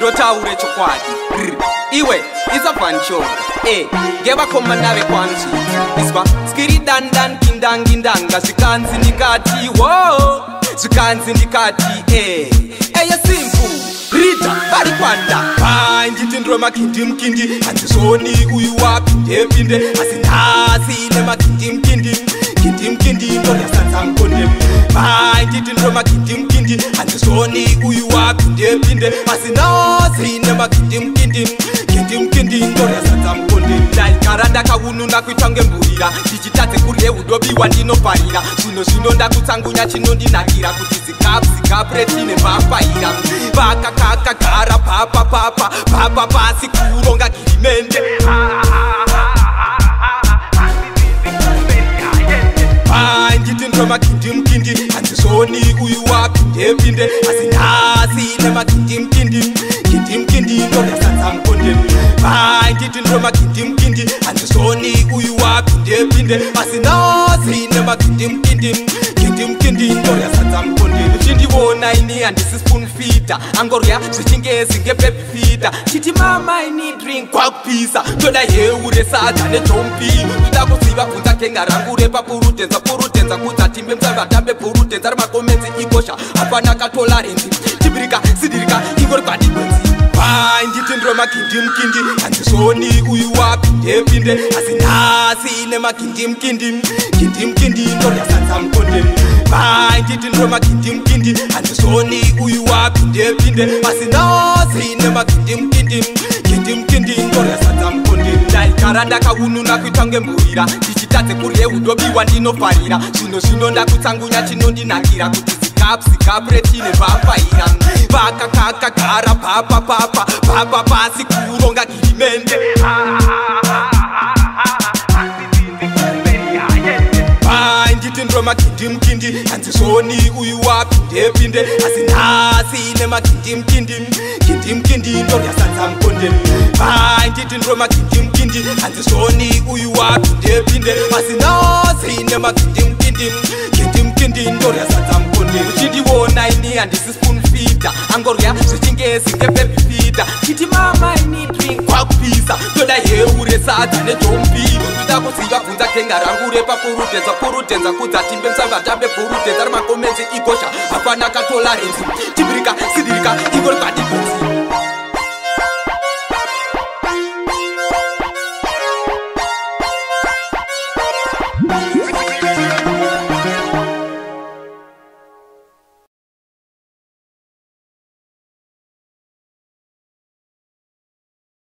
ndirotaure chokwadi iwe isafancho ngevakomana vekwanzi iswa skiri dandan kindangindanga zvikanzi ndikati wo zvikanzi ndikati eye simple rita vari kwanda nditi ndiro makindimkindi handizoni uyu wapindepinde asi nhasi nemakindimkindi kindimkindi ndoryasanza mukonde nditi ndiro makindimkindi handizoni uyu wapindepinde asi nhasi nemakindimkindi kindimkindi ndoryasanza mukonde ndaigara ndakaununa kuita ngemburira ndichitadze kurye udobiwa ndinoparira zvino ndakutsangunya chinondinakira kuti zikapu retine vapaira vakakakagara papa pasi kuronga girimende nditi ndiro makindimkindi handizoni uyu wapindepinde asi nhasi nemakindimkindi kindimkindi ndoryasanza mukonde nditi ndiro makindimkindi handizoni uyu wapindepinde asi nhasi nemakindimkindi kindimkindi ndoryasanza mukonde uchindiona ini handisi spoon feeder angorya zvechingezi ngebabyfeeder chiti mama ini drink kwakupisa toda heu resadza netompi toda kuziva bvunza kenga rangu repapurutenza kudzatimbe msavatambe purutenza remakomenzi ikosha hapana katolarenzi tibirika sidirika ingori kwadibwenzi nditi ndiro makindimkindi handizoni uyu wapindepinde asi nhasi nemakindimkindi kindimkindi ndoryasanza mukonde nditi ndiro makindimkindi handizoni uyu wapindepinde asi nhasi nemakindimkindi kindimkindi ndoryasanza mukonde ndaigara ndakaununa kuita ngemburira ndichitadze kurye udobiwa ndinoparira zvino ndakutsangunya chinondinakira kuti zikapu retine vapaira vakakakagara papa pasi kuronga girimende nditi ndiro makindimkindi handizoni uyu wapindepinde asi nhasi nemakindimkindi kindimkindi ndoryasanza mukonde nditi ndiro makindimkindi handizoni uyu wapindepinde asi nhasi nemakindimkindi kindimkindi ndoryasanza mukonde uchindiona ini handisi spoon feeder angorya zvechingezi ngebabyfeeder chiti mama ini drink kwakupisa toda heu resadza netombi toda kuziva bvunza kenga rangu repapurutenza kudzatimbe msavatambe purutenza remakomenzi ikosha hapana katola renzi tibirika sidirika ingori kwadi